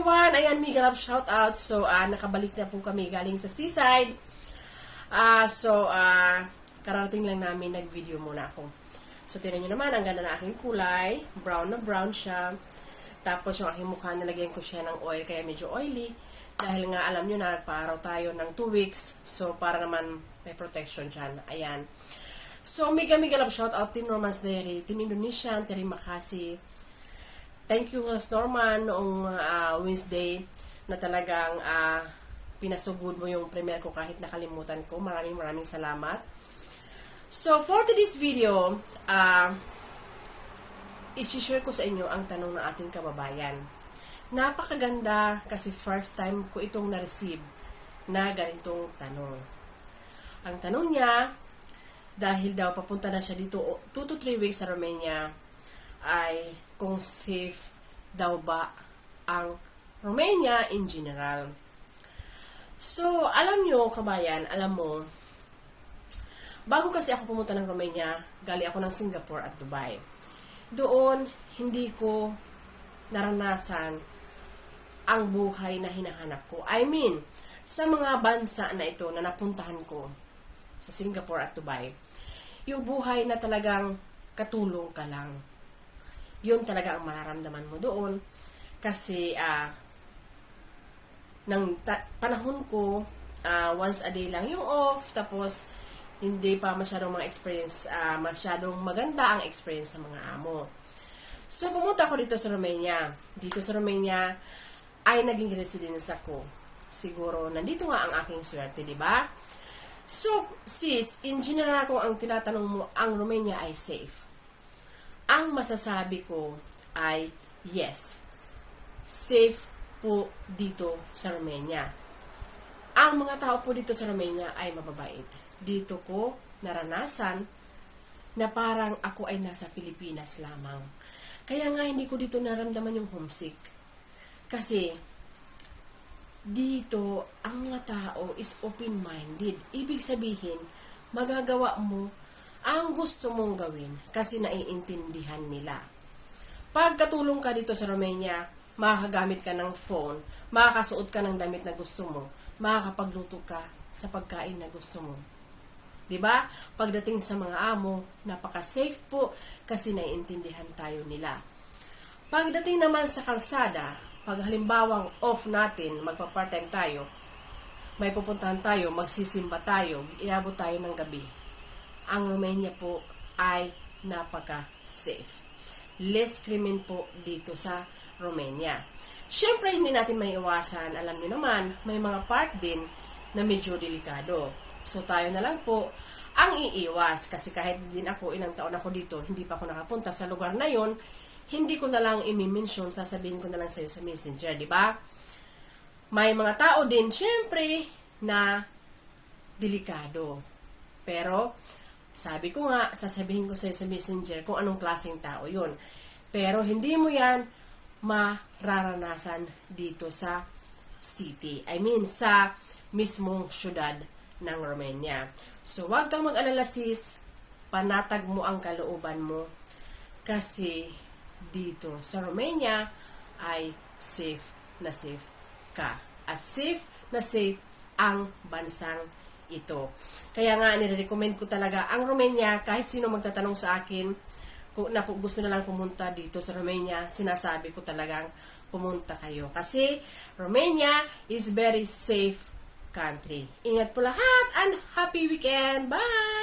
everyone! Ayan, mega love shoutout. So, nakabalik na po kami galing sa seaside. Kararating lang namin, nag-video muna ako. So, tingnan nyo naman, ang ganda na aking kulay. Brown na brown siya. Tapos, yung aking mukha, nilagyan ko siya ng oil, kaya medyo oily. Dahil nga, alam nyo na, nagpa-araw tayo ng 2 weeks. So, para naman may protection dyan. Ayan. So, mega love shoutout, Team Norman's Dairy, Team Indonesian, Terima kasih. Thank you, Norman, noong Wednesday na talagang pinasugod mo yung premiere ko kahit nakalimutan ko. Maraming salamat. So, for today's video, i-share ko sa inyo ang tanong ng ating kababayan. Napakaganda kasi first time ko itong na-receive na ganitong tanong. Ang tanong niya, dahil daw papunta na siya dito 2 to 3 weeks sa Romania, ay kung safe daw ba ang Romania in general. So, alam nyo, kabayan, alam mo, bago kasi ako pumunta ng Romania, gali ako ng Singapore at Dubai. Doon, hindi ko naranasan ang buhay na hinahanap ko. I mean, sa mga bansa na ito na napuntahan ko, sa Singapore at Dubai, yung buhay na talagang katulong ka lang. Yun talaga ang mararamdaman mo doon. Kasi, panahon ko, once a day lang yung off, tapos, hindi pa masyadong mga experience, masyadong maganda ang experience sa mga amo. So, pumunta ako dito sa Romania. Dito sa Romania, ay naging residence ako. Siguro, nandito nga ang aking swerte, di ba? So, sis, in general, kung ang tinatanong mo, ang Romania ay safe. Ang masasabi ko ay yes, safe po dito sa Romania. Ang mga tao po dito sa Romania ay mababait. Dito ko naranasan na parang ako ay nasa Pilipinas lamang. Kaya nga hindi ko dito naramdaman yung homesick. Kasi dito ang mga tao is open-minded. Ibig sabihin, magagawa mo ang gusto mong gawin kasi naiintindihan nila. Pagkatulong ka dito sa Romania, makakagamit ka ng phone, makakasuot ka ng damit na gusto mo, makakapagluto ka sa pagkain na gusto mo. Diba? Pagdating sa mga amo, napaka-safe po kasi naiintindihan tayo nila. Pagdating naman sa kalsada, pag halimbawang off natin, magpa-part-time tayo, may pupuntahan tayo, magsisimba tayo, iabot tayo ng gabi. Ang Romania po ay napaka-safe. Less krimen po dito sa Romania. Siyempre, hindi natin may iwasan. Alam niyo naman, may mga part din na medyo delikado. So, tayo na lang po ang iiwas. Kasi kahit din ako, ilang taon ako dito, hindi pa ako nakapunta sa lugar na yon, hindi ko na lang i-mention, sasabihin ko na lang sa'yo sa messenger, di ba? May mga tao din, siyempre, na delikado. Pero, sabi ko nga, sasabihin ko sa'yo sa messenger kung anong klaseng tao yun. Pero hindi mo yan mararanasan dito sa city. I mean, sa mismong syudad ng Romania. So, wag kang mag-alala sis, panatag mo ang kalooban mo kasi dito sa Romania ay safe na safe ka. At safe na safe ang bansang ito. Kaya nga, nire-recommend ko talaga ang Romania. Kahit sino magtatanong sa akin kung gusto na lang pumunta dito sa Romania, sinasabi ko talagang pumunta kayo. Kasi Romania is very safe country. Ingat po lahat and happy weekend! Bye!